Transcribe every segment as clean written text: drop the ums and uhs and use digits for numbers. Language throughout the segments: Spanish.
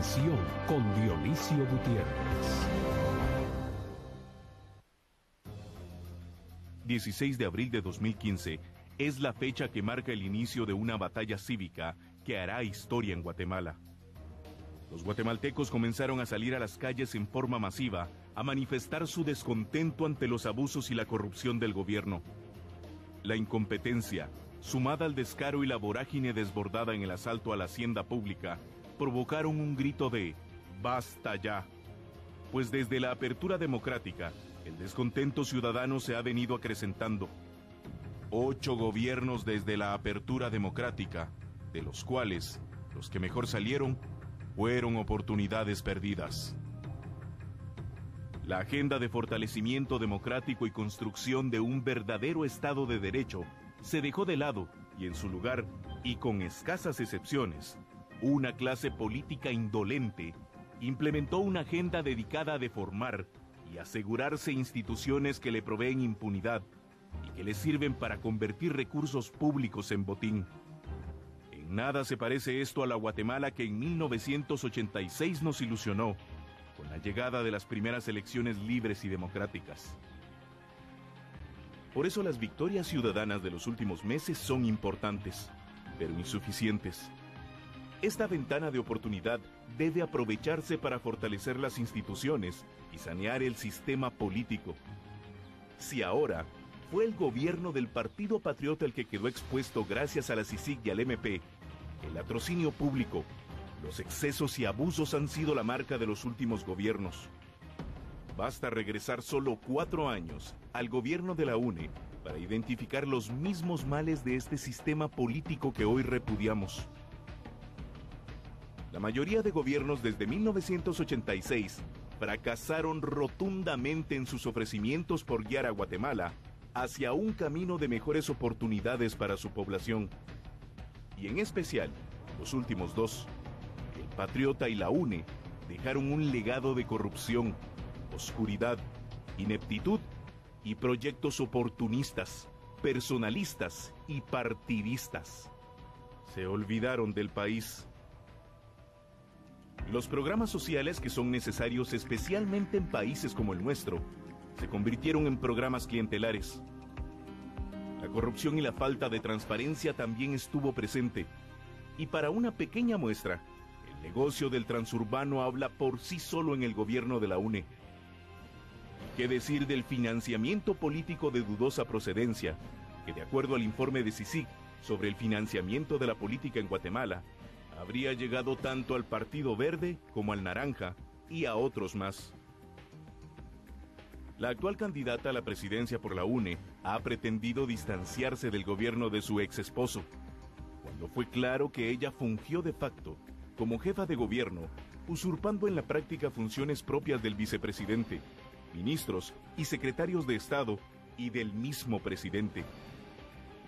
Expansión con Dionisio Gutiérrez. 16 de abril de 2015 es la fecha que marca el inicio de una batalla cívica que hará historia en Guatemala. Los guatemaltecos comenzaron a salir a las calles en forma masiva a manifestar su descontento ante los abusos y la corrupción del gobierno. La incompetencia, sumada al descaro y la vorágine desbordada en el asalto a la hacienda pública, provocaron un grito de ¡basta ya! Pues desde la apertura democrática, el descontento ciudadano se ha venido acrecentando. 8 gobiernos desde la apertura democrática, de los cuales los que mejor salieron fueron oportunidades perdidas. La agenda de fortalecimiento democrático y construcción de un verdadero Estado de Derecho se dejó de lado y en su lugar, y con escasas excepciones, una clase política indolente implementó una agenda dedicada a deformar y asegurarse instituciones que le proveen impunidad y que le sirven para convertir recursos públicos en botín. En nada se parece esto a la Guatemala que en 1986 nos ilusionó con la llegada de las primeras elecciones libres y democráticas. Por eso las victorias ciudadanas de los últimos meses son importantes, pero insuficientes. Esta ventana de oportunidad debe aprovecharse para fortalecer las instituciones y sanear el sistema político. Si ahora fue el gobierno del Partido Patriota el que quedó expuesto gracias a la CICIG y al MP, el latrocinio público, los excesos y abusos han sido la marca de los últimos gobiernos. Basta regresar solo 4 años al gobierno de la UNE para identificar los mismos males de este sistema político que hoy repudiamos. La mayoría de gobiernos desde 1986 fracasaron rotundamente en sus ofrecimientos por guiar a Guatemala hacia un camino de mejores oportunidades para su población. Y en especial, los últimos 2, el Patriota y la UNE, dejaron un legado de corrupción, oscuridad, ineptitud y proyectos oportunistas, personalistas y partidistas. Se olvidaron del país. Los programas sociales que son necesarios especialmente en países como el nuestro, se convirtieron en programas clientelares. La corrupción y la falta de transparencia también estuvo presente. Y para una pequeña muestra, el negocio del transurbano habla por sí solo en el gobierno de la UNE. ¿Qué decir del financiamiento político de dudosa procedencia, que de acuerdo al informe de CICIG sobre el financiamiento de la política en Guatemala, habría llegado tanto al Partido Verde como al Naranja y a otros más? La actual candidata a la presidencia por la UNE ha pretendido distanciarse del gobierno de su ex esposo, cuando fue claro que ella fungió de facto como jefa de gobierno, usurpando en la práctica funciones propias del vicepresidente, ministros y secretarios de Estado y del mismo presidente.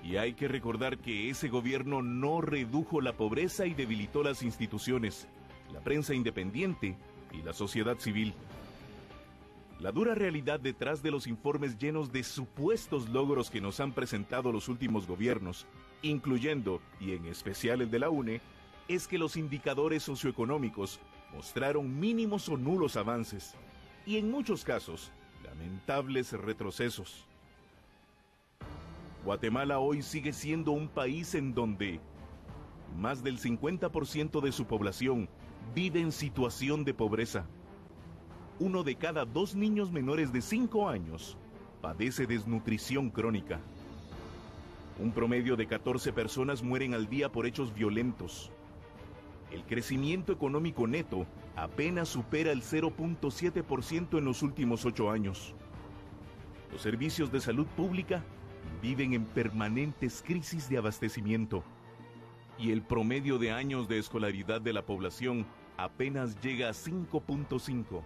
Y hay que recordar que ese gobierno no redujo la pobreza y debilitó las instituciones, la prensa independiente y la sociedad civil. La dura realidad detrás de los informes llenos de supuestos logros que nos han presentado los últimos gobiernos, incluyendo y en especial el de la UNE, es que los indicadores socioeconómicos mostraron mínimos o nulos avances, y en muchos casos, lamentables retrocesos. Guatemala hoy sigue siendo un país en donde más del 50% de su población vive en situación de pobreza. 1 de cada 2 niños menores de 5 años padece desnutrición crónica. Un promedio de 14 personas mueren al día por hechos violentos. El crecimiento económico neto apenas supera el 0.7% en los últimos 8 años. Los servicios de salud pública viven en permanentes crisis de abastecimiento. Y el promedio de años de escolaridad de la población apenas llega a 5.5.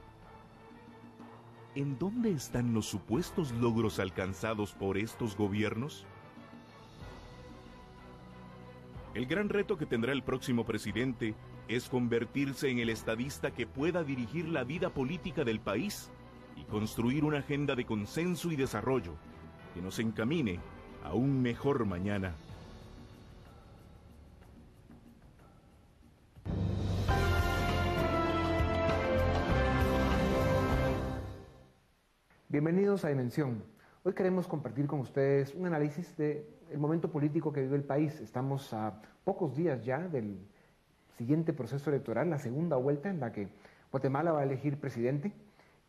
¿En dónde están los supuestos logros alcanzados por estos gobiernos? El gran reto que tendrá el próximo presidente es convertirse en el estadista que pueda dirigir la vida política del país y construir una agenda de consenso y desarrollo que nos encamine a un mejor mañana. Bienvenidos a Dimensión. Hoy queremos compartir con ustedes un análisis del momento político que vive el país. Estamos a pocos días ya del siguiente proceso electoral, la segunda vuelta en la que Guatemala va a elegir presidente.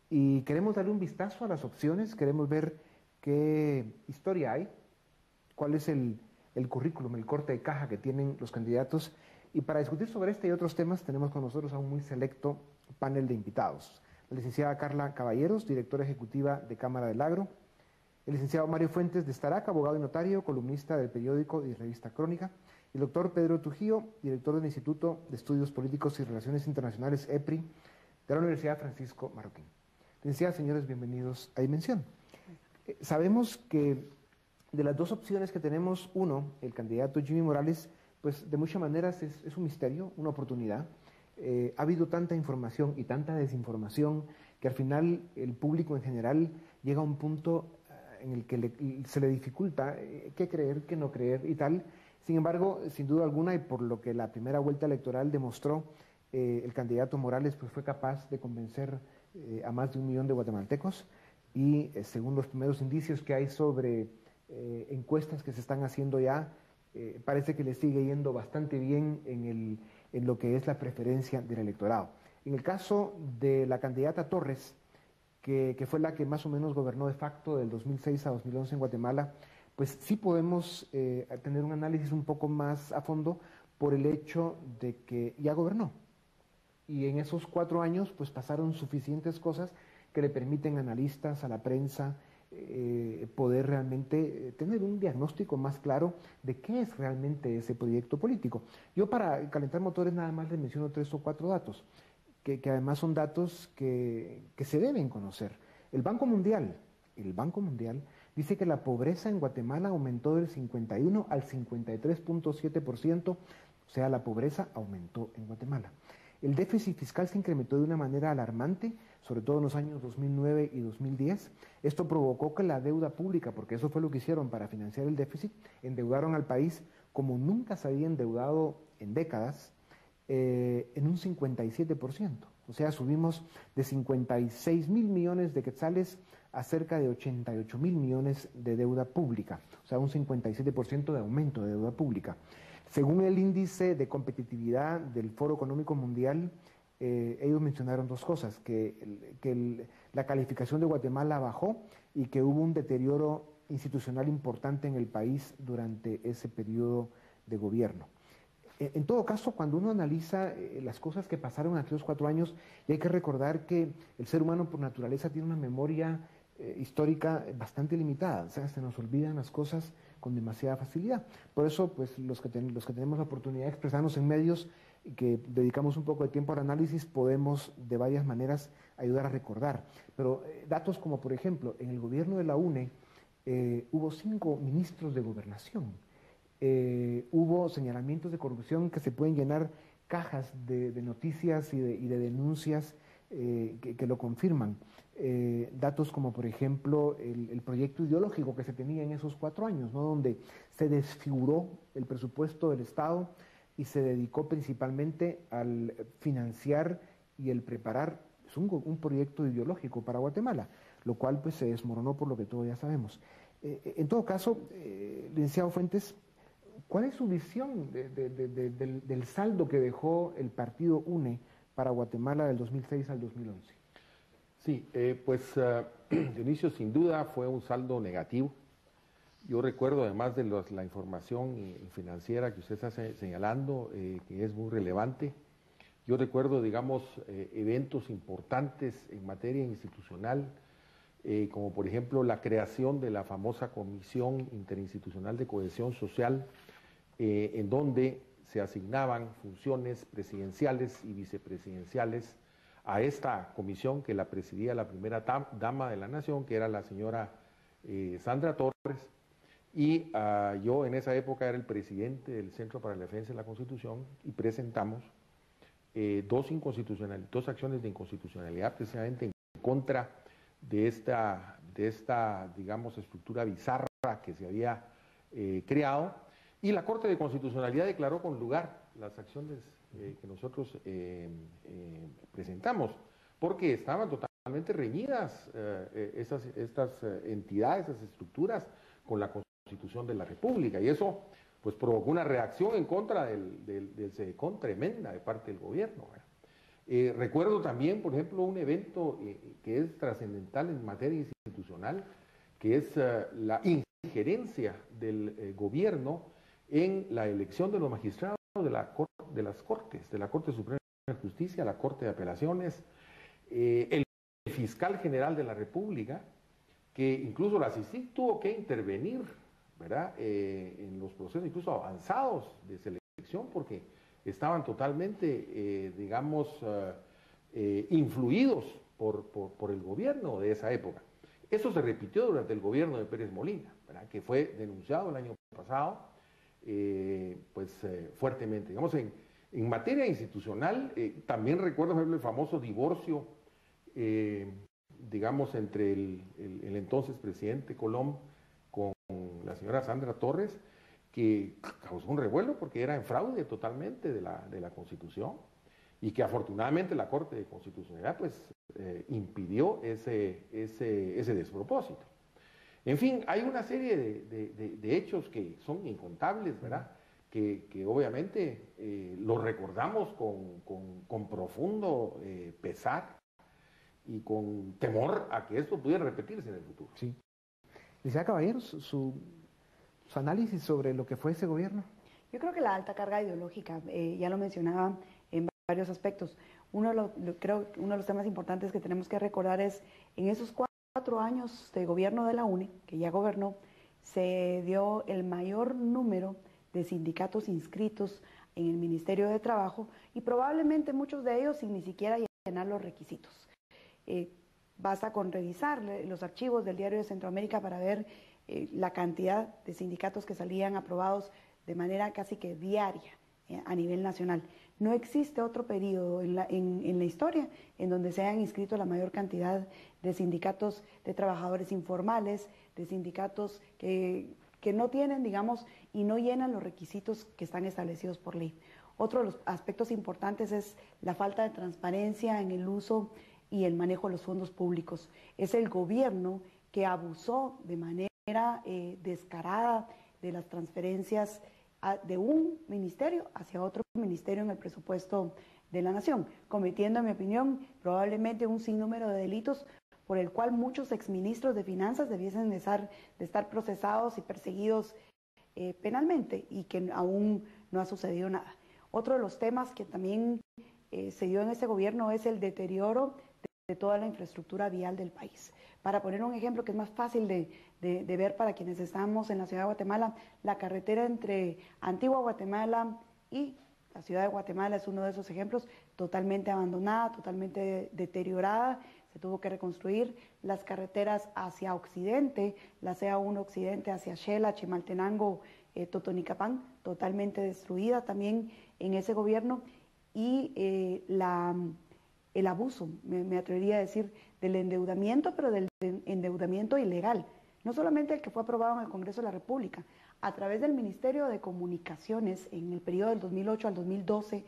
Y queremos darle un vistazo a las opciones, queremos ver qué historia hay, cuál es el currículum, el corte de caja que tienen los candidatos. Y para discutir sobre este y otros temas tenemos con nosotros a un muy selecto panel de invitados. La licenciada Carla Caballeros, directora ejecutiva de Cámara del Agro, el licenciado Mario Fuentes de Starac, abogado y notario, columnista del periódico y revista Crónica, y el doctor Pedro Trujillo, director del Instituto de Estudios Políticos y Relaciones Internacionales, EPRI, de la Universidad Francisco Marroquín. Licenciadas, señores, bienvenidos a Dimensión. Sabemos que de las dos opciones que tenemos, uno, el candidato Jimmy Morales, pues de muchas maneras es un misterio, una oportunidad. Ha habido tanta información y tanta desinformación que al final el público en general llega a un punto en el que se le dificulta qué creer, qué no creer y tal. Sin embargo, sin duda alguna, y por lo que la primera vuelta electoral demostró, el candidato Morales pues, fue capaz de convencer a más de 1 millón de guatemaltecos y según los primeros indicios que hay sobre encuestas que se están haciendo ya, parece que le sigue yendo bastante bien en lo que es la preferencia del electorado. En el caso de la candidata Torres, que fue la que más o menos gobernó de facto del 2006 a 2011 en Guatemala, pues sí podemos tener un análisis un poco más a fondo por el hecho de que ya gobernó. Y en esos 4 años pues pasaron suficientes cosas que le permiten a analistas, a la prensa, poder realmente tener un diagnóstico más claro de qué es realmente ese proyecto político. Yo para calentar motores nada más les menciono 3 o 4 datos, que además son datos que se deben conocer. El Banco Mundial dice que la pobreza en Guatemala aumentó del 51 al 53.7%, o sea, la pobreza aumentó en Guatemala. El déficit fiscal se incrementó de una manera alarmante, sobre todo en los años 2009 y 2010. Esto provocó que la deuda pública, porque eso fue lo que hicieron para financiar el déficit, endeudaron al país como nunca se había endeudado en décadas, en un 57%. O sea, subimos de 56.000 millones de quetzales a cerca de 88.000 millones de deuda pública. O sea, un 57% de aumento de deuda pública. Según el índice de competitividad del Foro Económico Mundial, ellos mencionaron 2 cosas, que la calificación de Guatemala bajó y que hubo un deterioro institucional importante en el país durante ese periodo de gobierno. En todo caso, cuando uno analiza las cosas que pasaron en aquellos 4 años, y hay que recordar que el ser humano por naturaleza tiene una memoria histórica bastante limitada, o sea, se nos olvidan las cosas con demasiada facilidad. Por eso, pues, los que tenemos la oportunidad de expresarnos en medios y que dedicamos un poco de tiempo al análisis, podemos de varias maneras ayudar a recordar. Pero datos como, por ejemplo, en el gobierno de la UNE hubo 5 ministros de gobernación. Hubo señalamientos de corrupción que se pueden llenar cajas de noticias y de denuncias que lo confirman. Datos como, por ejemplo, el proyecto ideológico que se tenía en esos 4 años, ¿no? Donde se desfiguró el presupuesto del Estado y se dedicó principalmente al financiar y el preparar un proyecto ideológico para Guatemala, lo cual pues se desmoronó por lo que todos ya sabemos. En todo caso, licenciado Fuentes, ¿cuál es su visión del saldo que dejó el partido UNE para Guatemala del 2006 al 2011? Sí, Dionisio, sin duda fue un saldo negativo. Yo recuerdo, además de la información financiera que usted está señalando, que es muy relevante, yo recuerdo, digamos, eventos importantes en materia institucional, como por ejemplo la creación de la famosa Comisión Interinstitucional de Cohesión Social, en donde se asignaban funciones presidenciales y vicepresidenciales a esta comisión que la presidía la primera dama de la nación, que era la señora Sandra Torres, y yo en esa época era el presidente del Centro para la Defensa de la Constitución y presentamos 2 acciones de inconstitucionalidad precisamente en contra de esta digamos, estructura bizarra que se había creado, y la Corte de Constitucionalidad declaró con lugar las acciones que nosotros presentamos, porque estaban totalmente totalmente reñidas estas entidades, esas estructuras con la Constitución de la República, y eso pues provocó una reacción en contra del SEDECON tremenda de parte del gobierno. Recuerdo también, por ejemplo, un evento que es trascendental en materia institucional, que es la injerencia del gobierno en la elección de los magistrados de las Cortes, de la Corte Suprema de Justicia, la Corte de Apelaciones, el fiscal general de la República, que incluso la CICIG tuvo que intervenir, ¿verdad?, en los procesos incluso avanzados de selección, porque estaban totalmente, influidos por el gobierno de esa época. Eso se repitió durante el gobierno de Pérez Molina, ¿verdad?, que fue denunciado el año pasado, fuertemente. Digamos, en materia institucional, también recuerdo, por ejemplo, el famoso divorcio, entre el entonces presidente Colom con la señora Sandra Torres, que causó un revuelo porque era en fraude totalmente de la Constitución, y que afortunadamente la Corte de Constitucionalidad impidió ese despropósito. En fin, hay una serie de hechos que son incontables, ¿verdad?, que obviamente los recordamos con profundo pesar y con temor a que esto pudiera repetirse en el futuro. Sí. Licenciada Caballeros, su análisis sobre lo que fue ese gobierno. Yo creo que la alta carga ideológica, ya lo mencionaba en varios aspectos. Creo que uno de los temas importantes que tenemos que recordar es, en esos 4 años de gobierno de la UNE, que ya gobernó, se dio el mayor número de sindicatos inscritos en el Ministerio de Trabajo, y probablemente muchos de ellos sin ni siquiera llenar los requisitos. Basta con revisar los archivos del Diario de Centroamérica para ver la cantidad de sindicatos que salían aprobados de manera casi que diaria a nivel nacional. No existe otro periodo en la historia en donde se hayan inscrito la mayor cantidad de sindicatos de trabajadores informales, de sindicatos que no tienen, digamos, y no llenan los requisitos que están establecidos por ley. Otro de los aspectos importantes es la falta de transparencia en el uso y el manejo de los fondos públicos. Es el gobierno que abusó de manera descarada de las transferencias de un ministerio hacia otro ministerio en el presupuesto de la nación, cometiendo, en mi opinión, probablemente un sinnúmero de delitos por el cual muchos exministros de finanzas debiesen de estar procesados y perseguidos penalmente, y que aún no ha sucedido nada. Otro de los temas que también se dio en este gobierno es el deterioro de toda la infraestructura vial del país. Para poner un ejemplo que es más fácil de ver para quienes estamos en la ciudad de Guatemala, la carretera entre Antigua Guatemala y la ciudad de Guatemala es uno de esos ejemplos, totalmente abandonada, totalmente deteriorada. Se tuvo que reconstruir. Las carreteras hacia occidente, la CA1 occidente hacia Xela, Chimaltenango, Totonicapán, totalmente destruida también en ese gobierno. Y el abuso, me atrevería a decir, del endeudamiento, pero del endeudamiento ilegal. No solamente el que fue aprobado en el Congreso de la República, a través del Ministerio de Comunicaciones, en el periodo del 2008 al 2012,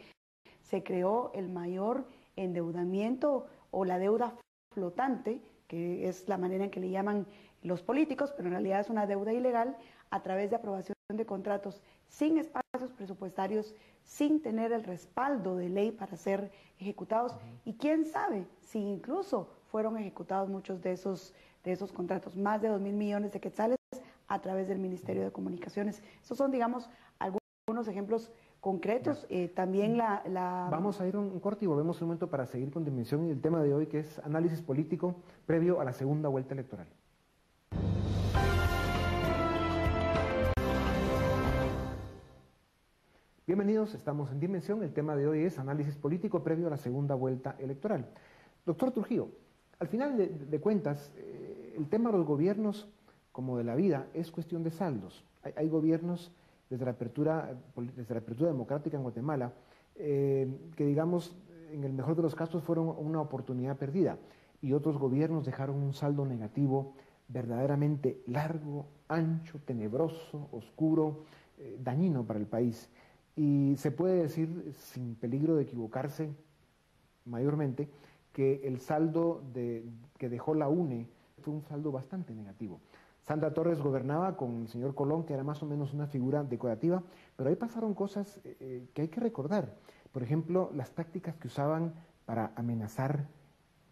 se creó el mayor endeudamiento o la deuda flotante, que es la manera en que le llaman los políticos, pero en realidad es una deuda ilegal, a través de aprobación de contratos sin espacios presupuestarios, sin tener el respaldo de ley para ser ejecutados, y quién sabe si incluso fueron ejecutados muchos de esos contratos, más de 2.000 millones de quetzales a través del Ministerio de Comunicaciones. Esos son, digamos, algunos ejemplos concretos. También Vamos a ir un corte y volvemos un momento para seguir con Dimensión y el tema de hoy, que es análisis político previo a la segunda vuelta electoral. Bienvenidos, estamos en Dimensión. El tema de hoy es análisis político previo a la segunda vuelta electoral. Doctor Trujillo, al final de cuentas, el tema de los gobiernos, como de la vida, es cuestión de saldos. Hay gobiernos desde la apertura democrática en Guatemala que, digamos, en el mejor de los casos fueron una oportunidad perdida, y otros gobiernos dejaron un saldo negativo verdaderamente largo, ancho, tenebroso, oscuro, dañino para el país. Y se puede decir, sin peligro de equivocarse mayormente, que el saldo que dejó la UNE fue un saldo bastante negativo. Sandra Torres gobernaba con el señor Colón, que era más o menos una figura decorativa, pero ahí pasaron cosas que hay que recordar. Por ejemplo, las tácticas que usaban para amenazar,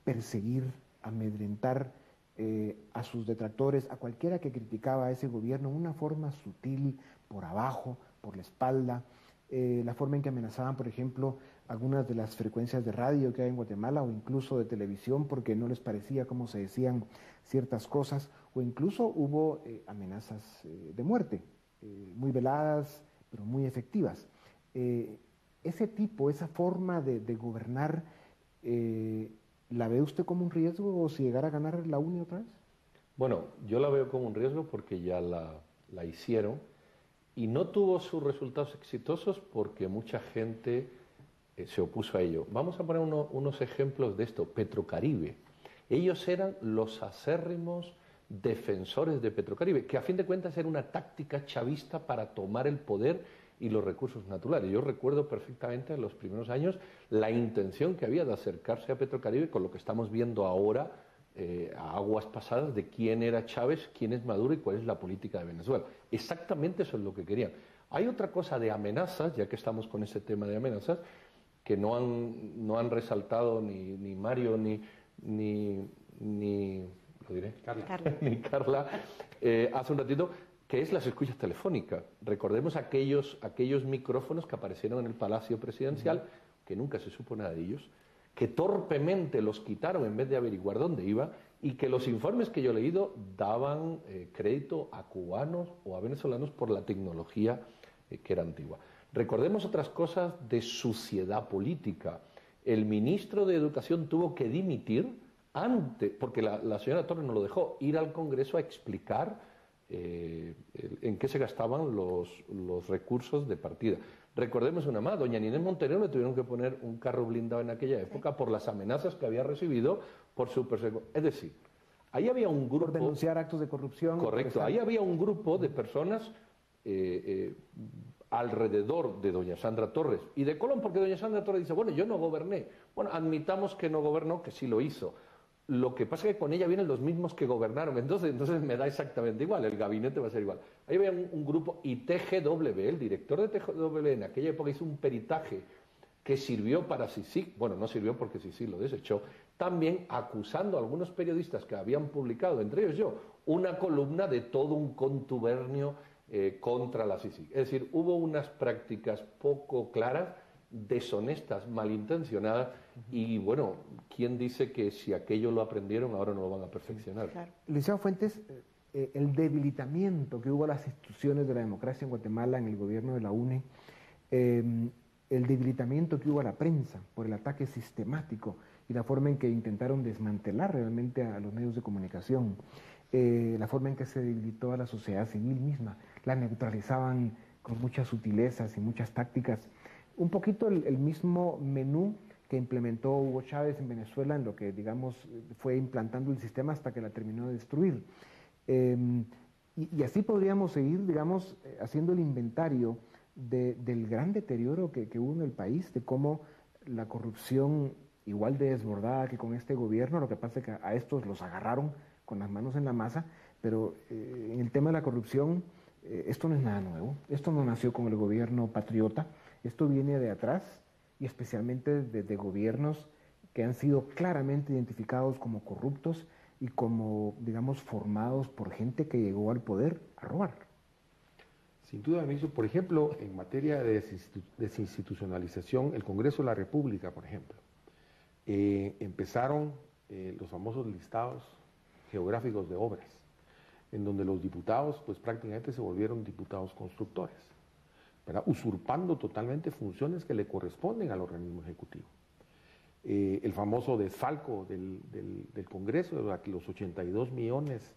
perseguir, amedrentar a sus detractores, a cualquiera que criticaba a ese gobierno, en una forma sutil, por abajo, por la espalda, la forma en que amenazaban, por ejemplo, algunas de las frecuencias de radio que hay en Guatemala o incluso de televisión porque no les parecía cómo se decían ciertas cosas, o incluso hubo amenazas de muerte, muy veladas, pero muy efectivas. Ese tipo, esa forma de gobernar, ¿la ve usted como un riesgo o si llegara a ganar la UNE otra vez? Bueno, yo la veo como un riesgo porque ya la hicieron y no tuvo sus resultados exitosos porque mucha gente se opuso a ello. Vamos a poner unos ejemplos de esto. Petrocaribe. Ellos eran los acérrimos defensores de Petrocaribe, que a fin de cuentas era una táctica chavista para tomar el poder y los recursos naturales. Yo recuerdo perfectamente en los primeros años la intención que había de acercarse a Petrocaribe con lo que estamos viendo ahora a aguas pasadas de quién era Chávez, quién es Maduro y cuál es la política de Venezuela. Exactamente eso es lo que querían. Hay otra cosa de amenazas, ya que estamos con ese tema de amenazas, que no han resaltado ni Mario ni lo diré, Carla. ni Carla hace un ratito, que es las escuchas telefónicas. Recordemos aquellos micrófonos que aparecieron en el Palacio Presidencial, que nunca se supo nada de ellos, que torpemente los quitaron en vez de averiguar dónde iba, y que los informes que yo he leído daban crédito a cubanos o a venezolanos por la tecnología que era antigua. Recordemos otras cosas de suciedad política. El ministro de Educación tuvo que dimitir antes, porque la señora Torres no lo dejó, ir al Congreso a explicar en qué se gastaban los recursos de partida. Recordemos una más, doña Inés Montenegro le tuvieron que poner un carro blindado en aquella época por las amenazas que había recibido por su persecución. Es decir, ahí había un grupo... Por denunciar actos de corrupción. Correcto, ahí había un grupo de personas alrededor de doña Sandra Torres y de Colón, porque doña Sandra Torres dice, bueno, yo no goberné. Bueno, admitamos que no gobernó, que sí lo hizo. Lo que pasa es que con ella vienen los mismos que gobernaron, entonces me da exactamente igual, el gabinete va a ser igual. Ahí había un grupo, y TGW, el director de TGW en aquella época hizo un peritaje que sirvió para Sisi, bueno, no sirvió porque Sisi lo desechó, también acusando a algunos periodistas que habían publicado, entre ellos yo, una columna de todo un contubernio contra la Sisi. Es decir, hubo unas prácticas poco claras, deshonestas, malintencionadas, y bueno, ¿quién dice que si aquello lo aprendieron ahora no lo van a perfeccionar? Claro. Licenciado Fuentes, el debilitamiento que hubo a las instituciones de la democracia en Guatemala en el gobierno de la UNE, el debilitamiento que hubo a la prensa por el ataque sistemático y la forma en que intentaron desmantelar realmente a los medios de comunicación, la forma en que se debilitó a la sociedad civil misma, la neutralizaban con muchas sutilezas y muchas tácticas. Un poquito el mismo menú que implementó Hugo Chávez en Venezuela, en lo que, digamos, fue implantando el sistema hasta que la terminó de destruir. Y así podríamos seguir, digamos, haciendo el inventario del gran deterioro que hubo en el país, de cómo la corrupción, igual de desbordada que con este gobierno, lo que pasa es que a estos los agarraron con las manos en la masa, pero en el tema de la corrupción, esto no es nada nuevo, esto no nació con el gobierno patriota, esto viene de atrás y especialmente de gobiernos que han sido claramente identificados como corruptos y como, digamos, formados por gente que llegó al poder a robar. Sin duda, ministro, por ejemplo, en materia de desinstitucionalización, el Congreso de la República, por ejemplo, empezaron los famosos listados geográficos de obras, en donde los diputados pues prácticamente se volvieron diputados constructores, ¿verdad? Usurpando totalmente funciones que le corresponden al organismo ejecutivo. El famoso desfalco del Congreso, los 82 millones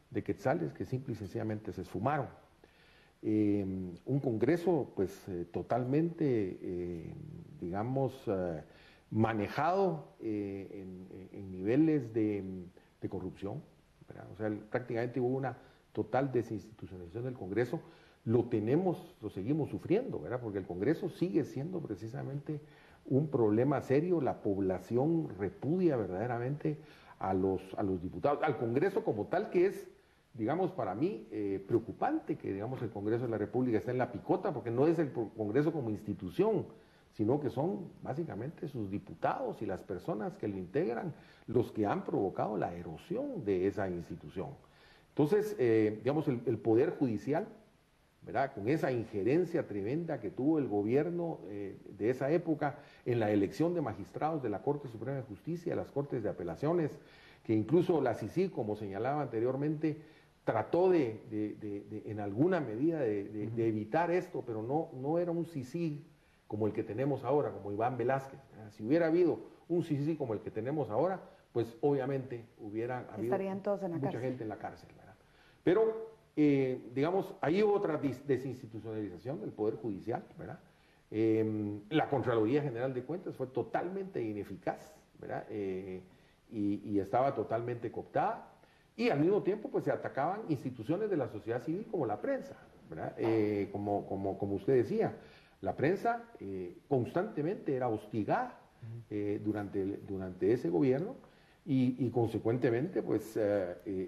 de quetzales que simple y sencillamente se esfumaron. Un Congreso pues totalmente, digamos, manejado en niveles de corrupción, ¿verdad? O sea, prácticamente hubo una total desinstitucionalización del Congreso. Lo seguimos sufriendo, ¿verdad? Porque el Congreso sigue siendo precisamente un problema serio, la población repudia verdaderamente a los diputados, al Congreso como tal, que es, digamos, para mí preocupante que, digamos, el Congreso de la República esté en la picota, porque no es el Congreso como institución, sino que son básicamente sus diputados y las personas que lo integran los que han provocado la erosión de esa institución. Entonces, digamos, el Poder Judicial, ¿verdad?, con esa injerencia tremenda que tuvo el gobierno de esa época en la elección de magistrados de la Corte Suprema de Justicia, de las Cortes de Apelaciones, que incluso la CICIG, como señalaba anteriormente, trató en alguna medida de evitar esto, pero no era un CICIG como el que tenemos ahora, como Iván Velázquez. Si hubiera habido un CICIG como el que tenemos ahora, pues obviamente hubiera habido mucha gente en la cárcel, ¿verdad? Pero digamos, ahí hubo otra desinstitucionalización del Poder Judicial, ¿verdad? La Contraloría General de Cuentas fue totalmente ineficaz, ¿verdad? Y estaba totalmente cooptada, y al mismo tiempo pues se atacaban instituciones de la sociedad civil como la prensa, ¿verdad? Como usted decía, la prensa constantemente era hostigada durante ese gobierno, y consecuentemente pues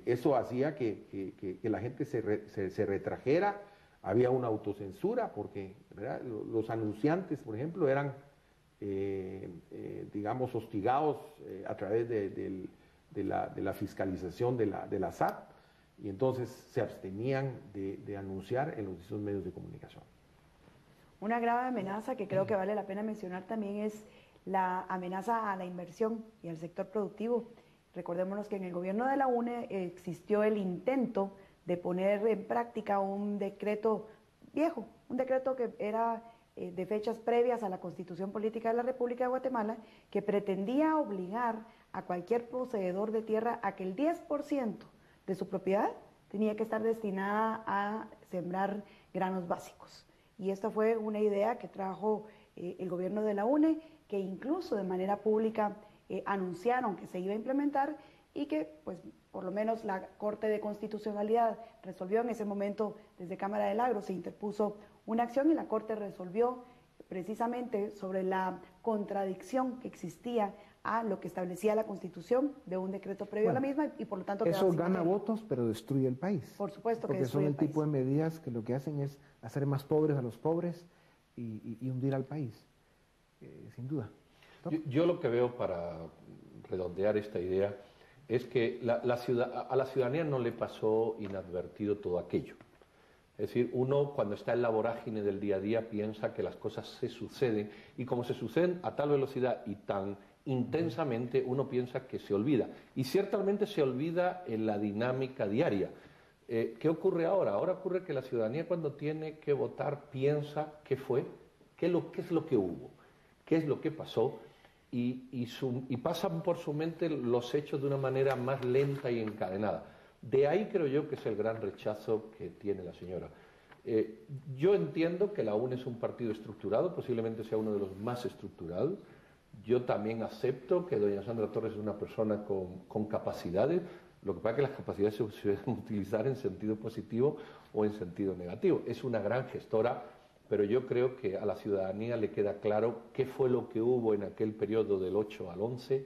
eso hacía que la gente se retrajera. Había una autocensura porque, ¿verdad?, los anunciantes, por ejemplo, eran digamos hostigados a través de la fiscalización de la SAT, y entonces se abstenían de anunciar en los distintos medios de comunicación. Una grave amenaza que creo que vale la pena mencionar también es la amenaza a la inversión y al sector productivo. Recordémonos que en el gobierno de la UNE existió el intento de poner en práctica un decreto viejo, un decreto que era de fechas previas a la Constitución Política de la República de Guatemala, que pretendía obligar a cualquier poseedor de tierra a que el 10% de su propiedad tenía que estar destinada a sembrar granos básicos. Y esta fue una idea que trajo el gobierno de la UNE, que incluso de manera pública anunciaron que se iba a implementar, y que pues por lo menos la Corte de Constitucionalidad resolvió en ese momento. Desde Cámara del Agro se interpuso una acción y la Corte resolvió precisamente sobre la contradicción que existía a lo que establecía la Constitución de un decreto previo a la misma, y por lo tanto eso gana votos pero destruye el país. Por supuesto que porque son el tipo de medidas que lo que hacen es hacer más pobres a los pobres y hundir al país, sin duda. Yo lo que veo, para redondear esta idea, es que a la ciudadanía no le pasó inadvertido todo aquello. Es decir, uno cuando está en la vorágine del día a día piensa que las cosas se suceden, y como se suceden a tal velocidad y tan intensamente, uno piensa que se olvida. Y ciertamente se olvida en la dinámica diaria. ¿Qué ocurre ahora? Ahora ocurre que la ciudadanía, cuando tiene que votar, piensa qué fue, qué es lo que hubo, qué es lo que pasó, y pasan por su mente los hechos de una manera más lenta y encadenada. De ahí creo yo que es el gran rechazo que tiene la señora. Yo entiendo que la UNE es un partido estructurado, posiblemente sea uno de los más estructurados. Yo también acepto que doña Sandra Torres es una persona con capacidades. Lo que pasa es que las capacidades se pueden utilizar en sentido positivo o en sentido negativo. Es una gran gestora, pero yo creo que a la ciudadanía le queda claro qué fue lo que hubo en aquel periodo del 8 al 11,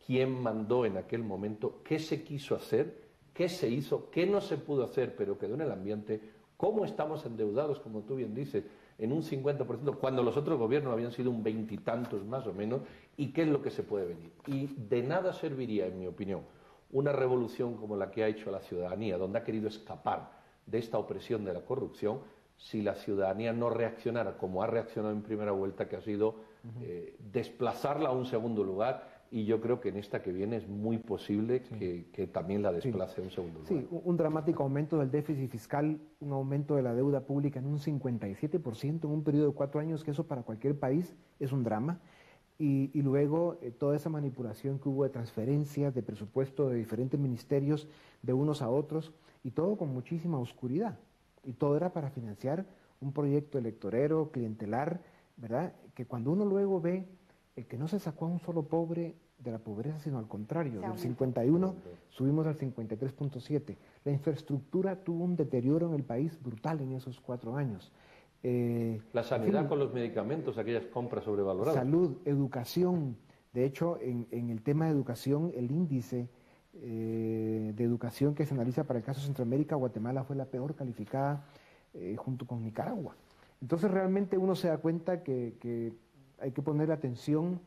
quién mandó en aquel momento, qué se quiso hacer, qué se hizo, qué no se pudo hacer, pero quedó en el ambiente, cómo estamos endeudados, como tú bien dices, en un 50%, cuando los otros gobiernos habían sido un 20 y tantos más o menos, y qué es lo que se puede venir. Y de nada serviría, en mi opinión, una revolución como la que ha hecho la ciudadanía, donde ha querido escapar de esta opresión de la corrupción, si la ciudadanía no reaccionara como ha reaccionado en primera vuelta, que ha sido desplazarla a un segundo lugar. Y yo creo que en esta que viene es muy posible que también la desplace a un segundo lugar. Sí, un dramático aumento del déficit fiscal, un aumento de la deuda pública en un 57% en un periodo de 4 años, que eso para cualquier país es un drama. Y luego toda esa manipulación que hubo de transferencias, de presupuesto de diferentes ministerios, de unos a otros, y todo con muchísima oscuridad. Y todo era para financiar un proyecto electorero, clientelar, ¿verdad? Que cuando uno luego ve el que no se sacó a un solo pobre de la pobreza, sino al contrario, del 51 subimos al 53.7. La infraestructura tuvo un deterioro en el país brutal en esos 4 años. La sanidad con los medicamentos, aquellas compras sobrevaloradas. Salud, educación. De hecho, en el tema de educación, el índice de educación que se analiza para el caso Centroamérica, Guatemala fue la peor calificada junto con Nicaragua. Entonces realmente uno se da cuenta que hay que poner atención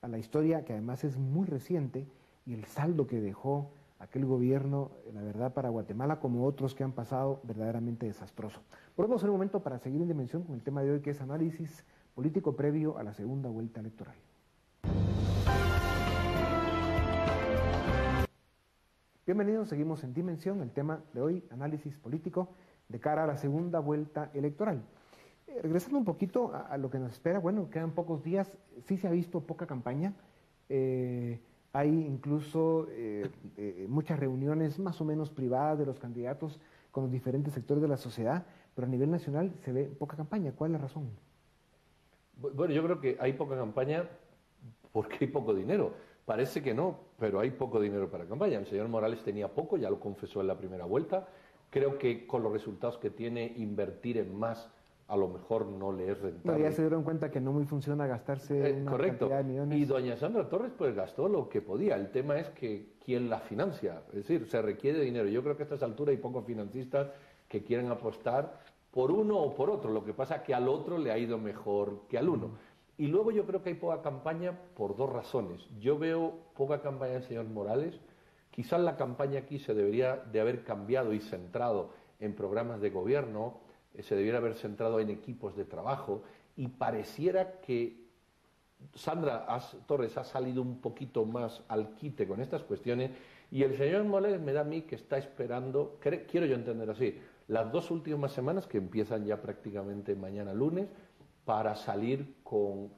a la historia, que además es muy reciente, y el saldo que dejó aquel gobierno, la verdad, para Guatemala, como otros que han pasado, verdaderamente desastroso. Volvemos en un momento para seguir en dimensión con el tema de hoy, que es análisis político previo a la segunda vuelta electoral. Bienvenidos, seguimos en Dimensión, el tema de hoy, análisis político de cara a la segunda vuelta electoral. Regresando un poquito a lo que nos espera, bueno, quedan pocos días, sí se ha visto poca campaña, hay incluso muchas reuniones más o menos privadas de los candidatos con los diferentes sectores de la sociedad, pero a nivel nacional se ve poca campaña. ¿Cuál es la razón? Bueno, yo creo que hay poca campaña porque hay poco dinero. Parece que no, pero hay poco dinero para campaña. El señor Morales tenía poco, ya lo confesó en la primera vuelta. Creo que con los resultados que tiene, invertir en más a lo mejor no le es rentable. No, ya se dieron cuenta que no muy funciona gastarse una correcto. cantidad de millones. Y doña Sandra Torres pues gastó lo que podía. El tema es que quién la financia. Es decir, se requiere dinero. Yo creo que a estas alturas hay pocos financistas que quieren apostar por uno o por otro. Lo que pasa es que al otro le ha ido mejor que al uno. Y luego yo creo que hay poca campaña por dos razones. Yo veo poca campaña del señor Morales. Quizás la campaña aquí se debería de haber cambiado y centrado en programas de gobierno, se debiera haber centrado en equipos de trabajo, y pareciera que Sandra Torres ha salido un poquito más al quite con estas cuestiones, y el señor Morales me da a mí que está esperando, quiero yo entender así, las dos últimas semanas, que empiezan ya prácticamente mañana lunes, para salir con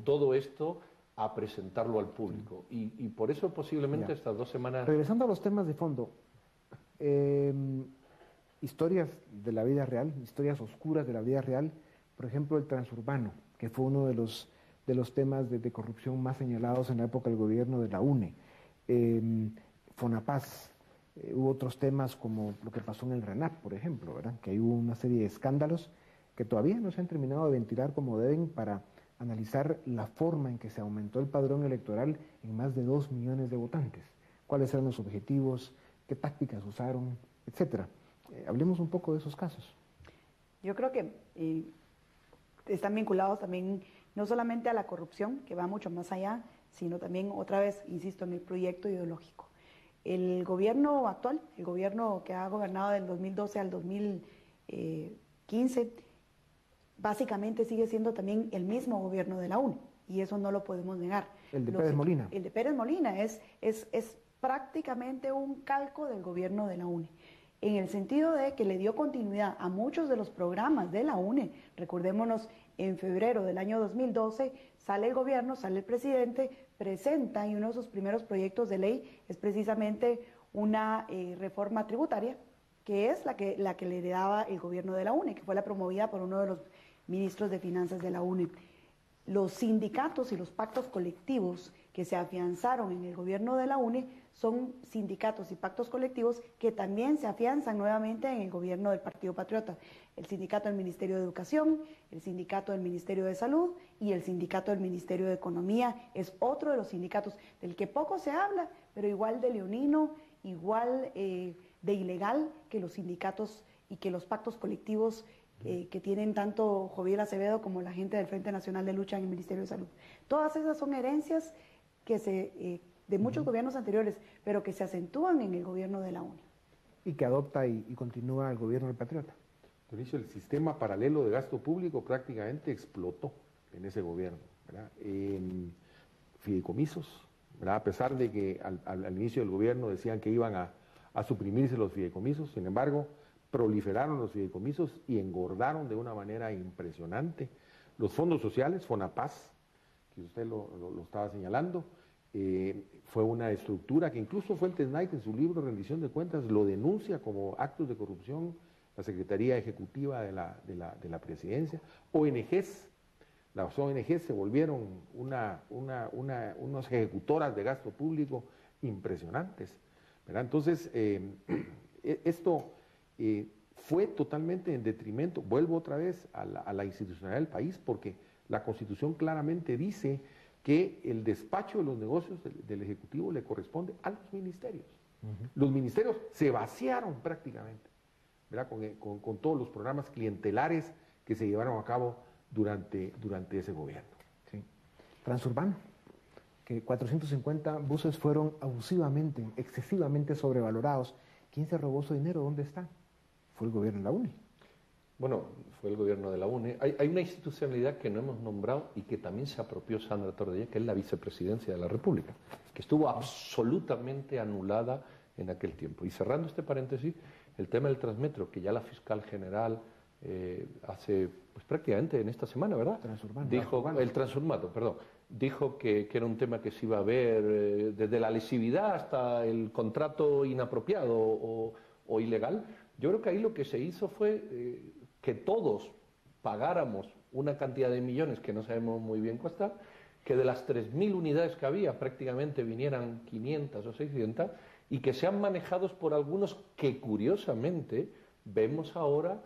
todo esto a presentarlo al público. Y por eso posiblemente estas 2 semanas... Regresando a los temas de fondo, historias de la vida real, historias oscuras de la vida real, por ejemplo el transurbano, que fue uno de los temas de corrupción más señalados en la época del gobierno de la UNE, Fonapaz, hubo otros temas como lo que pasó en el RENAP, por ejemplo, ¿verdad? Que hubo una serie de escándalos que todavía no se han terminado de ventilar como deben para analizar la forma en que se aumentó el padrón electoral en más de 2 millones de votantes, cuáles eran los objetivos, qué tácticas usaron, etcétera. Hablemos un poco de esos casos. Yo creo que están vinculados también no solamente a la corrupción, que va mucho más allá, sino también, otra vez, insisto, en el proyecto ideológico. El gobierno actual, el gobierno que ha gobernado del 2012 al 2015, básicamente sigue siendo también el mismo gobierno de la UNE, y eso no lo podemos negar. El de Pérez Molina. El de Pérez Molina es prácticamente un calco del gobierno de la UNE, en el sentido de que le dio continuidad a muchos de los programas de la UNE. Recordémonos, en febrero del año 2012 sale el gobierno, sale el presidente, presenta, y uno de sus primeros proyectos de ley es precisamente una reforma tributaria, que es la que le heredaba el gobierno de la UNE, que fue la promovida por uno de los ministros de Finanzas de la UNE. Los sindicatos y los pactos colectivos que se afianzaron en el gobierno de la UNE son sindicatos y pactos colectivos que también se afianzan nuevamente en el gobierno del Partido Patriota. El sindicato del Ministerio de Educación, el sindicato del Ministerio de Salud y el sindicato del Ministerio de Economía es otro de los sindicatos del que poco se habla, pero igual de leonino, igual de ilegal que los sindicatos y que los pactos colectivos que tienen tanto Joviel Acevedo como la gente del Frente Nacional de Lucha en el Ministerio de Salud. Todas esas son herencias que de muchos gobiernos anteriores, pero que se acentúan en el gobierno de la UNE. Y que adopta y continúa el gobierno del Patriota. Dionisio, el sistema paralelo de gasto público prácticamente explotó en ese gobierno, ¿verdad? En fideicomisos, ¿verdad? A pesar de que al inicio del gobierno decían que iban a suprimirse los fideicomisos, sin embargo, proliferaron los fideicomisos y engordaron de una manera impresionante. Los fondos sociales, Fonapaz, que usted lo estaba señalando, fue una estructura que incluso Fuentes Knight en su libro Rendición de Cuentas lo denuncia como actos de corrupción, la Secretaría Ejecutiva de la Presidencia. ONGs, las ONGs se volvieron unas ejecutoras de gasto público impresionantes, ¿verdad? Entonces, esto fue totalmente en detrimento, vuelvo otra vez a la institucionalidad del país, porque la Constitución claramente dice que el despacho de los negocios del Ejecutivo le corresponde a los ministerios. Los ministerios se vaciaron prácticamente, ¿verdad? Con todos los programas clientelares que se llevaron a cabo durante ese gobierno. Sí. Transurbano, que 450 buses fueron abusivamente, excesivamente sobrevalorados. ¿Quién se robó su dinero? ¿Dónde está? Fue el gobierno de la UNE. Bueno, fue el gobierno de la UNE. Hay una institucionalidad que no hemos nombrado y que también se apropió Sandra Tordella, que es la vicepresidencia de la República, que estuvo absolutamente anulada en aquel tiempo. Y cerrando este paréntesis, el tema del Transmetro, que ya la fiscal general hace, pues prácticamente en esta semana, ¿verdad? El transurmano, perdón. Dijo que era un tema que se iba a ver desde la lesividad hasta el contrato inapropiado o ilegal. Yo creo que ahí lo que se hizo fue que todos pagáramos una cantidad de millones que no sabemos muy bien costar, que de las 3.000 unidades que había prácticamente vinieran 500 o 600 y que sean manejados por algunos que curiosamente vemos ahora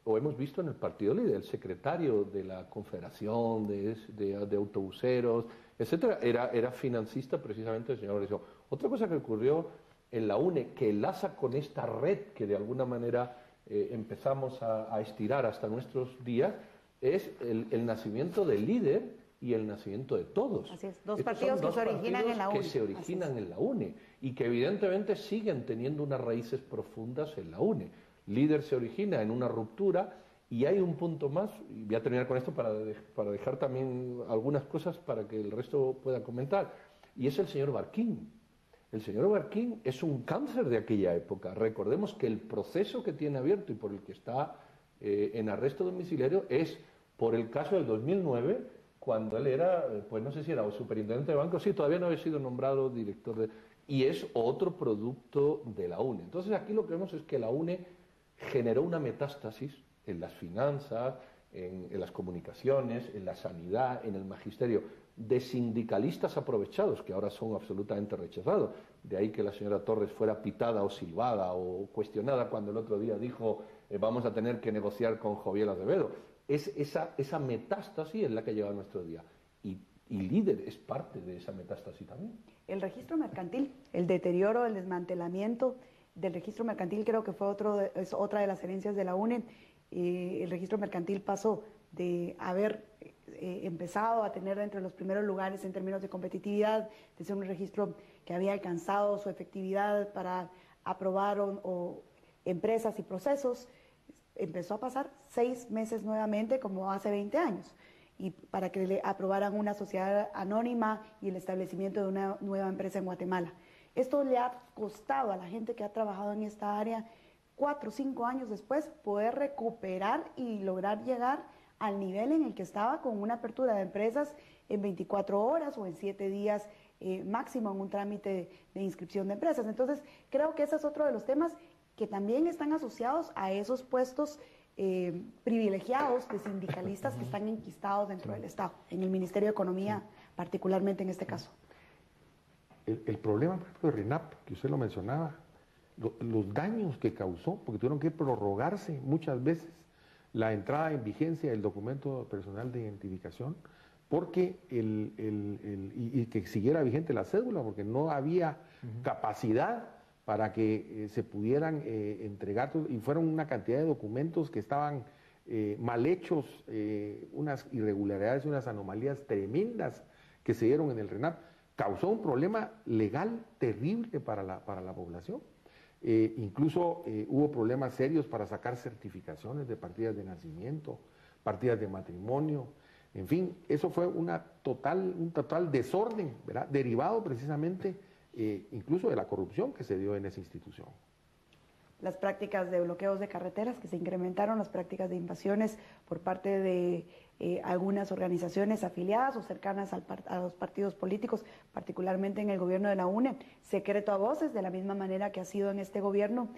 o hemos visto en el Partido Líder. El secretario de la Confederación de Autobuseros, etcétera, era financista precisamente el señor Lorenzo. Otra cosa que ocurrió en la UNE, que enlaza con esta red que de alguna manera empezamos a estirar hasta nuestros días, es el nacimiento del Líder y el nacimiento de Todos. Así es, dos partidos que se originan en la UNE. Que se originan en la UNE y que evidentemente siguen teniendo unas raíces profundas en la UNE. Líder se origina en una ruptura y hay un punto más, y voy a terminar con esto para dejar también algunas cosas para que el resto pueda comentar, y es el señor Barquín. El señor Barquín es un cáncer de aquella época. Recordemos que el proceso que tiene abierto y por el que está en arresto domiciliario es por el caso del 2009, cuando él era, pues no sé si era o superintendente de banco, sí, todavía no había sido nombrado director de... Y es otro producto de la UNE. Entonces aquí lo que vemos es que la UNE generó una metástasis en las finanzas, en las comunicaciones, en la sanidad, en el magisterio, de sindicalistas aprovechados, que ahora son absolutamente rechazados. De ahí que la señora Torres fuera pitada o silbada o cuestionada cuando el otro día dijo vamos a tener que negociar con Joviel Azevedo. Es esa metástasis es la que lleva a nuestro día. Y Líder es parte de esa metástasis también. El registro mercantil, el deterioro, el desmantelamiento del registro mercantil creo que es otra de las herencias de la UNE. El registro mercantil pasó de haber empezado a tener entre los primeros lugares en términos de competitividad, de ser un registro que había alcanzado su efectividad para aprobar o empresas y procesos, empezó a pasar 6 meses nuevamente como hace 20 años y para que le aprobaran una sociedad anónima y el establecimiento de una nueva empresa en Guatemala. Esto le ha costado a la gente que ha trabajado en esta área 4 o 5 años después poder recuperar y lograr llegar al nivel en el que estaba con una apertura de empresas en 24 horas o en 7 días máximo en un trámite de inscripción de empresas. Entonces, creo que ese es otro de los temas que también están asociados a esos puestos privilegiados de sindicalistas que están enquistados dentro del Estado, en el Ministerio de Economía, particularmente en este caso. El problema, por ejemplo, de RENAP, que usted lo mencionaba, los daños que causó, porque tuvieron que prorrogarse muchas veces la entrada en vigencia del documento personal de identificación, porque y que siguiera vigente la cédula, porque no había capacidad para que se pudieran entregar, y fueron una cantidad de documentos que estaban mal hechos, unas irregularidades, unas anomalías tremendas que se dieron en el RENAP. Causó un problema legal terrible para la población. Incluso hubo problemas serios para sacar certificaciones de partidas de nacimiento, partidas de matrimonio, en fin, eso fue un total desorden, ¿verdad? Derivado precisamente incluso de la corrupción que se dio en esa institución. Las prácticas de bloqueos de carreteras que se incrementaron, las prácticas de invasiones por parte de algunas organizaciones afiliadas o cercanas a los partidos políticos, particularmente en el gobierno de la UNE, secreto a voces, de la misma manera que ha sido en este gobierno,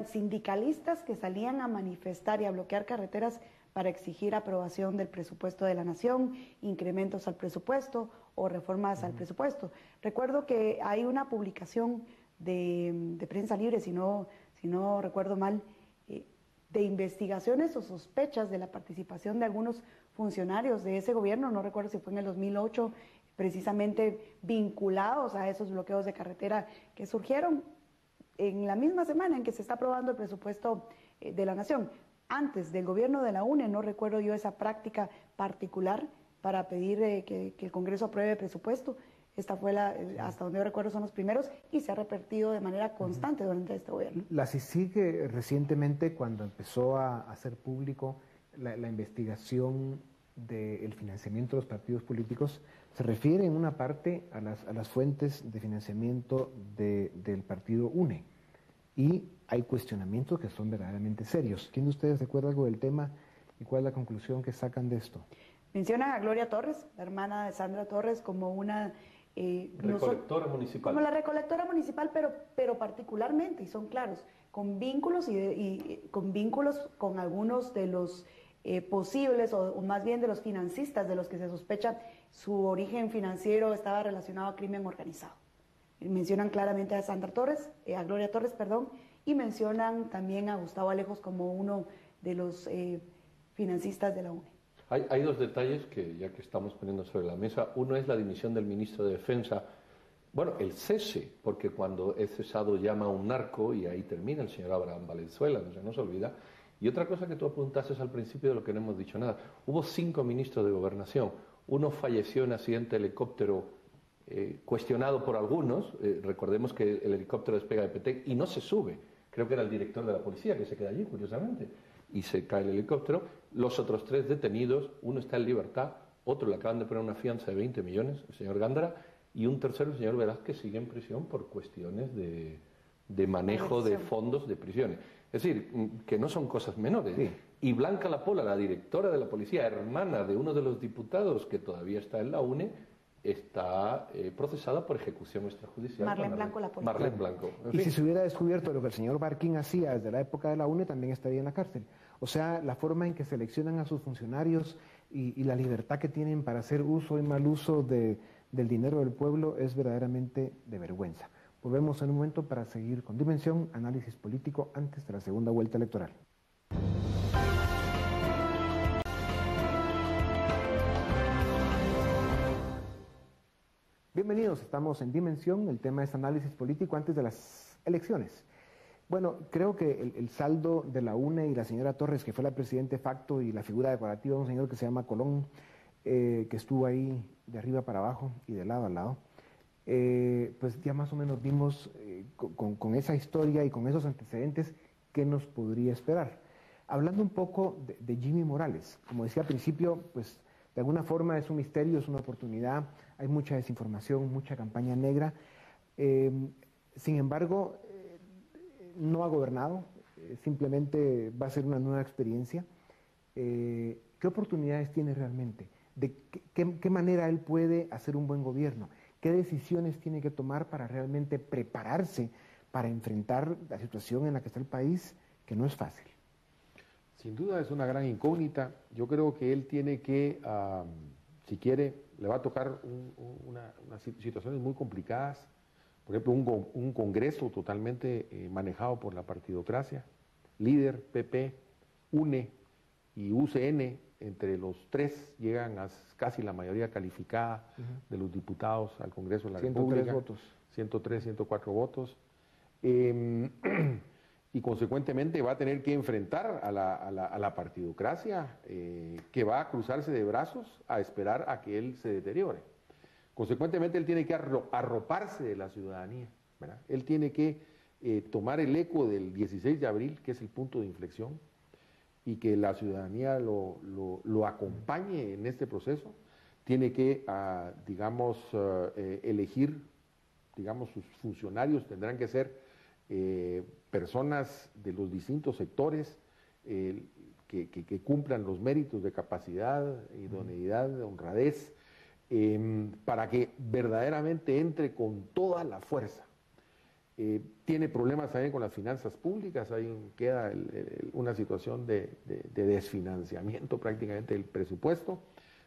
sindicalistas que salían a manifestar y a bloquear carreteras para exigir aprobación del presupuesto de la nación, incrementos al presupuesto o reformas al presupuesto. Recuerdo que hay una publicación de Prensa Libre, si no recuerdo mal, de investigaciones o sospechas de la participación de algunos funcionarios de ese gobierno, no recuerdo si fue en el 2008, precisamente vinculados a esos bloqueos de carretera que surgieron en la misma semana en que se está aprobando el presupuesto de la Nación. Antes del gobierno de la UNE, no recuerdo yo esa práctica particular para pedir que el Congreso apruebe el presupuesto. Esta fue hasta donde yo recuerdo, son los primeros y se ha repetido de manera constante durante este gobierno. La CICIG recientemente, cuando empezó a hacer público la investigación del financiamiento de los partidos políticos, se refiere en una parte a las fuentes de financiamiento del partido UNE. Y hay cuestionamientos que son verdaderamente serios. ¿Quién de ustedes recuerda algo del tema y cuál es la conclusión que sacan de esto? Mencionan a Gloria Torres, la hermana de Sandra Torres, como una... recolectora municipal. Como la recolectora municipal, pero particularmente, y son claros, con vínculos con algunos de los posibles, o más bien de los financistas de los que se sospecha su origen financiero estaba relacionado a crimen organizado. Mencionan claramente a Sandra Torres, a Gloria Torres, perdón, y mencionan también a Gustavo Alejos como uno de los financistas de la UNE. Hay dos detalles que ya que estamos poniendo sobre la mesa. Uno es la dimisión del ministro de Defensa. Bueno, el cese, porque cuando es cesado llama a un narco y ahí termina el señor Abraham Valenzuela, no se nos olvida. Y otra cosa que tú apuntaste al principio de lo que no hemos dicho nada. Hubo 5 ministros de Gobernación. Uno falleció en accidente de helicóptero cuestionado por algunos. Recordemos que el helicóptero despega de Petén y no se sube. Creo que era el director de la policía que se queda allí, curiosamente. Y se cae el helicóptero. Los otros 3 detenidos, uno está en libertad, otro le acaban de poner una fianza de 20 millones, el señor Gándara, y un tercero, el señor Velázquez, sigue en prisión por cuestiones de manejo de fondos de prisiones. Es decir, que no son cosas menores. Sí. Y Blanca Lapola, la directora de la policía, hermana de uno de los diputados que todavía está en la UNE, está procesada por ejecución extrajudicial. Marlene Blanco Lapola. Marlene Blanco. Y si se hubiera descubierto lo que el señor Barquín hacía desde la época de la UNE, también estaría en la cárcel. O sea, la forma en que seleccionan a sus funcionarios y la libertad que tienen para hacer uso y mal uso del dinero del pueblo es verdaderamente de vergüenza. Volvemos en un momento para seguir con Dimensión, análisis político antes de la segunda vuelta electoral. Bienvenidos, estamos en Dimensión, el tema es análisis político antes de las elecciones. Bueno, creo que el saldo de la UNE y la señora Torres, que fue la presidenta de facto, y la figura decorativa de un señor que se llama Colón, que estuvo ahí de arriba para abajo y de lado a lado, pues ya más o menos vimos con esa historia y con esos antecedentes qué nos podría esperar. Hablando un poco de Jimmy Morales, como decía al principio, pues de alguna forma es un misterio, es una oportunidad, hay mucha desinformación, mucha campaña negra. Sin embargo, no ha gobernado, simplemente va a ser una nueva experiencia. ¿Qué oportunidades tiene realmente? ¿De qué manera él puede hacer un buen gobierno? ¿Qué decisiones tiene que tomar para realmente prepararse para enfrentar la situación en la que está el país, que no es fácil? Sin duda es una gran incógnita. Yo creo que él tiene que, si quiere, le va a tocar unas situaciones muy complicadas. Por ejemplo, un Congreso totalmente manejado por la partidocracia, líder, PP, UNE y UCN, entre los 3 llegan a casi la mayoría calificada de los diputados al Congreso de la República. 103 votos. 103, 104 votos. Y consecuentemente va a tener que enfrentar a la partidocracia, que va a cruzarse de brazos a esperar a que él se deteriore. Consecuentemente, él tiene que arroparse de la ciudadanía, ¿verdad? Él tiene que tomar el eco del 16 de abril, que es el punto de inflexión, y que la ciudadanía lo acompañe en este proceso. Tiene que, elegir, sus funcionarios tendrán que ser personas de los distintos sectores que cumplan los méritos de capacidad, idoneidad, honradez, para que verdaderamente entre con toda la fuerza. Tiene problemas también con las finanzas públicas, queda una situación de desfinanciamiento prácticamente del presupuesto.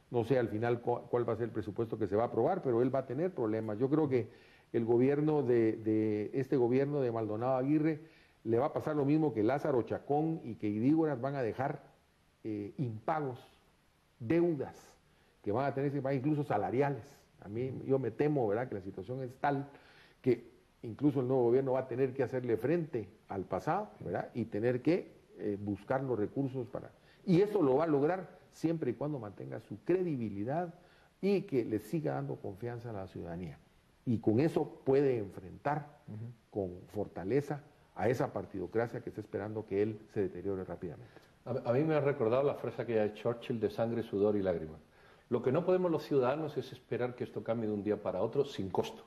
No sé al final cuál va a ser el presupuesto que se va a aprobar, pero él va a tener problemas. Yo creo que el gobierno este gobierno de Maldonado Aguirre le va a pasar lo mismo que Lázaro Chacón y que Idígoras van a dejar impagos, deudas que van a tener ese país, incluso salariales. Yo me temo, ¿verdad?, que la situación es tal que incluso el nuevo gobierno va a tener que hacerle frente al pasado, ¿verdad?, y tener que buscar los recursos para... Y eso lo va a lograr siempre y cuando mantenga su credibilidad y que le siga dando confianza a la ciudadanía. Y con eso puede enfrentar con fortaleza a esa partidocracia que está esperando que él se deteriore rápidamente. A mí me ha recordado la frase que de Churchill de sangre, sudor y lágrimas. Lo que no podemos los ciudadanos es esperar que esto cambie de un día para otro sin costo.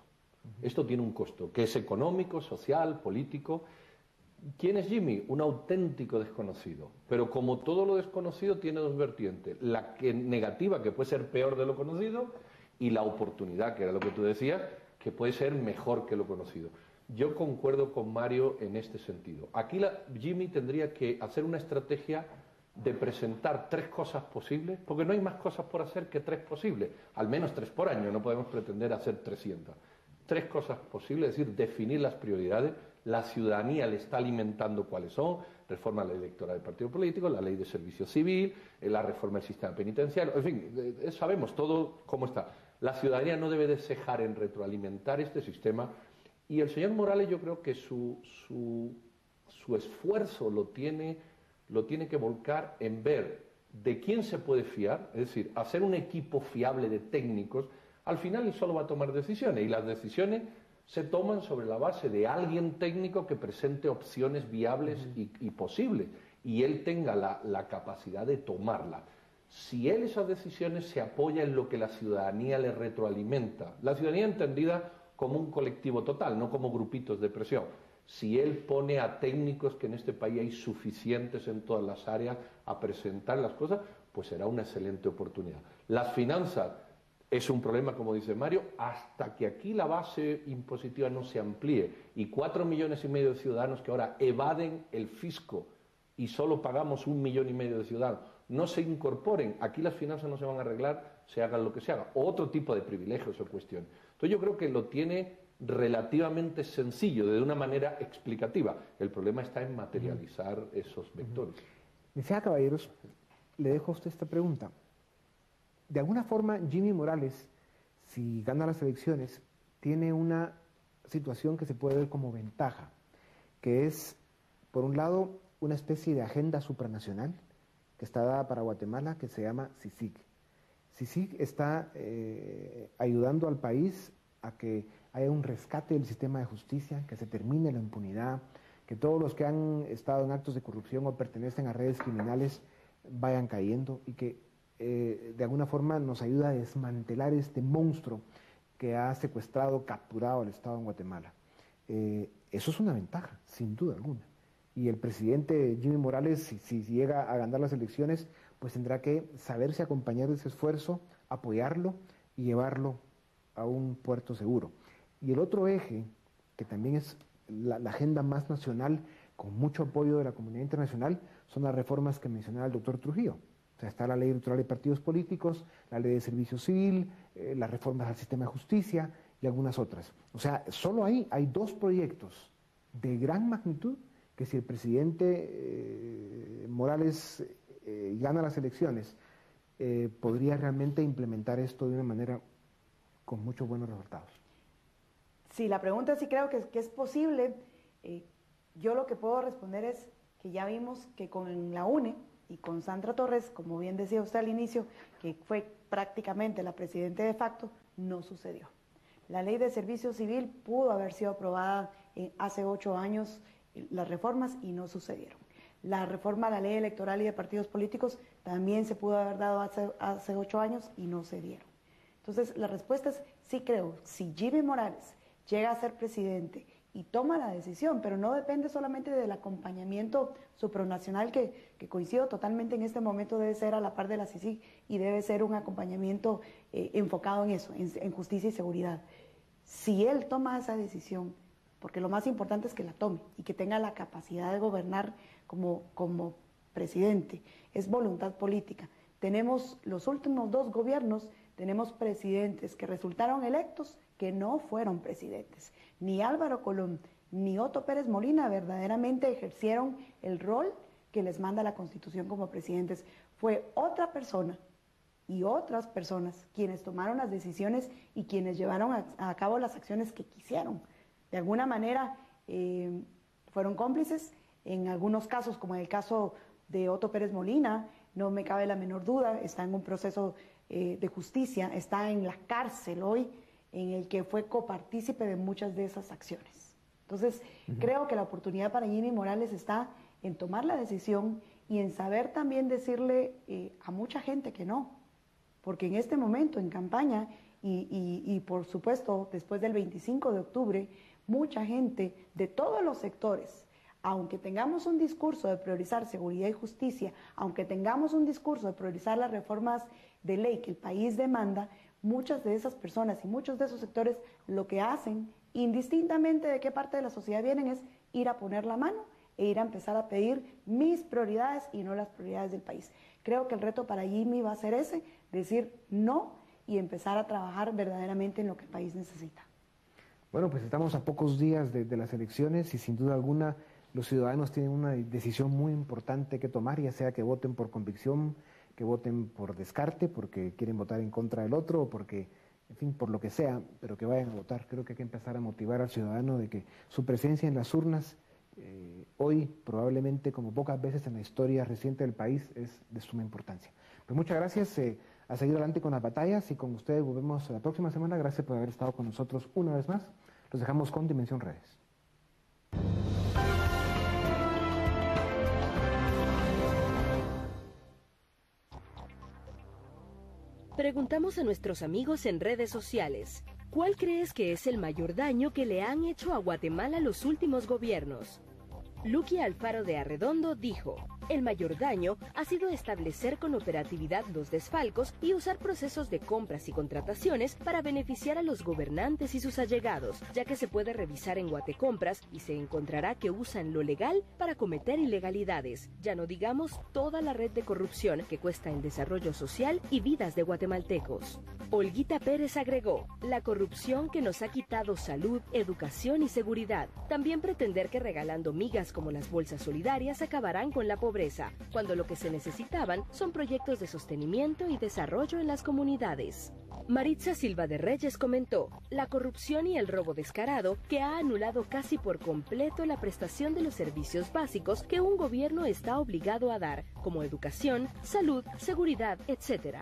Esto tiene un costo, que es económico, social, político. ¿Quién es Jimmy? Un auténtico desconocido. Pero como todo lo desconocido tiene dos vertientes. La negativa, que puede ser peor de lo conocido, y la oportunidad, que era lo que tú decías, que puede ser mejor que lo conocido. Yo concuerdo con Mario en este sentido. Aquí Jimmy tendría que hacer una estrategia de presentar 3 cosas posibles, porque no hay más cosas por hacer que 3 posibles, al menos 3 por año, no podemos pretender hacer 300. 3 cosas posibles, es decir, definir las prioridades. La ciudadanía le está alimentando cuáles son: reforma de la ley electoral del partido político, la ley de servicio civil, la reforma del sistema penitenciario, en fin, sabemos todo cómo está. La ciudadanía no debe de cejar en retroalimentar este sistema, y el señor Morales, yo creo que su esfuerzo lo tiene que volcar en ver de quién se puede fiar, es decir, hacer un equipo fiable de técnicos. Al final él solo va a tomar decisiones, y las decisiones se toman sobre la base de alguien técnico que presente opciones viables y posibles, y él tenga la capacidad de tomarla. Si él esas decisiones se apoya en lo que la ciudadanía le retroalimenta, la ciudadanía entendida como un colectivo total, no como grupitos de presión. Si él pone a técnicos, que en este país hay suficientes en todas las áreas, a presentar las cosas, pues será una excelente oportunidad. Las finanzas es un problema, como dice Mario, hasta que aquí la base impositiva no se amplíe y 4,5 millones de ciudadanos que ahora evaden el fisco y solo pagamos 1,5 millones de ciudadanos no se incorporen, aquí las finanzas no se van a arreglar, se hagan lo que se haga, otro tipo de privilegios o cuestiones. Entonces yo creo que lo tiene relativamente sencillo, de una manera explicativa. El problema está en materializar esos vectores. Decía, caballeros, le dejo a usted esta pregunta. De alguna forma, Jimmy Morales, si gana las elecciones, tiene una situación que se puede ver como ventaja, que es, por un lado, una especie de agenda supranacional que está dada para Guatemala, que se llama CICIG. CICIG está ayudando al país a que haya un rescate del sistema de justicia, que se termine la impunidad, que todos los que han estado en actos de corrupción o pertenecen a redes criminales vayan cayendo, y que de alguna forma nos ayuda a desmantelar este monstruo que ha secuestrado, capturado al Estado en Guatemala. Eso es una ventaja, sin duda alguna. Y el presidente Jimmy Morales, si llega a ganar las elecciones, pues tendrá que saberse acompañar de ese esfuerzo, apoyarlo y llevarlo a un puerto seguro. Y el otro eje, que también es la agenda más nacional, con mucho apoyo de la comunidad internacional, son las reformas que mencionaba el doctor Trujillo. O sea, está la ley electoral de partidos políticos, la ley de servicio civil, las reformas al sistema de justicia y algunas otras. O sea, solo ahí hay 2 proyectos de gran magnitud que, si el presidente Morales gana las elecciones, podría realmente implementar esto de una manera con muchos buenos resultados. Sí, la pregunta sí creo que es posible. Yo lo que puedo responder es que ya vimos que con la UNE y con Sandra Torres, como bien decía usted al inicio, que fue prácticamente la presidenta de facto, no sucedió. La ley de servicio civil pudo haber sido aprobada hace 8 años, las reformas, y no sucedieron. La reforma a la ley electoral y de partidos políticos también se pudo haber dado hace 8 años y no se dieron. Entonces, la respuesta es sí creo. Si Jimmy Morales llega a ser presidente y toma la decisión, pero no depende solamente del acompañamiento supranacional, que coincido totalmente en este momento, debe ser a la par de la CICIG y debe ser un acompañamiento enfocado en eso, en justicia y seguridad. Si él toma esa decisión, porque lo más importante es que la tome y que tenga la capacidad de gobernar como presidente, es voluntad política. Tenemos los últimos 2 gobiernos, tenemos presidentes que resultaron electos que no fueron presidentes. Ni Álvaro Colón ni Otto Pérez Molina verdaderamente ejercieron el rol que les manda la Constitución como presidentes. Fue otra persona y otras personas quienes tomaron las decisiones y quienes llevaron a cabo las acciones que quisieron. De alguna manera fueron cómplices, en algunos casos, como en el caso de Otto Pérez Molina, no me cabe la menor duda, está en un proceso de justicia, está en la cárcel hoy, en el que fue copartícipe de muchas de esas acciones. Entonces, creo que la oportunidad para Jimmy Morales está en tomar la decisión y en saber también decirle a mucha gente que no, porque en este momento, en campaña, y por supuesto después del 25 de octubre, mucha gente de todos los sectores, aunque tengamos un discurso de priorizar seguridad y justicia, aunque tengamos un discurso de priorizar las reformas de ley que el país demanda, muchas de esas personas y muchos de esos sectores lo que hacen, indistintamente de qué parte de la sociedad vienen, es ir a poner la mano e ir a empezar a pedir mis prioridades y no las prioridades del país. Creo que el reto para Jimmy va a ser ese, decir no y empezar a trabajar verdaderamente en lo que el país necesita. Bueno, pues estamos a pocos días de las elecciones y sin duda alguna los ciudadanos tienen una decisión muy importante que tomar, ya sea que voten por convicción, que voten por descarte, porque quieren votar en contra del otro, o porque, en fin, por lo que sea, pero que vayan a votar. Creo que hay que empezar a motivar al ciudadano de que su presencia en las urnas, hoy, probablemente como pocas veces en la historia reciente del país, es de suma importancia. Pues muchas gracias, a seguir adelante con las batallas y con ustedes volvemos la próxima semana. Gracias por haber estado con nosotros una vez más. Los dejamos con Dimensión Redes. Preguntamos a nuestros amigos en redes sociales, ¿cuál crees que es el mayor daño que le han hecho a Guatemala los últimos gobiernos? Luqui Alfaro de Arredondo dijo, el mayor daño ha sido establecer con operatividad los desfalcos y usar procesos de compras y contrataciones para beneficiar a los gobernantes y sus allegados, ya que se puede revisar en Guatecompras y se encontrará que usan lo legal para cometer ilegalidades, ya no digamos toda la red de corrupción que cuesta el desarrollo social y vidas de guatemaltecos. Olguita Pérez agregó, la corrupción que nos ha quitado salud, educación y seguridad. También pretender que regalando migas como las bolsas solidarias acabarán con la pobreza, cuando lo que se necesitaban son proyectos de sostenimiento y desarrollo en las comunidades. Maritza Silva de Reyes comentó, la corrupción y el robo descarado que ha anulado casi por completo la prestación de los servicios básicos que un gobierno está obligado a dar, como educación, salud, seguridad, etc.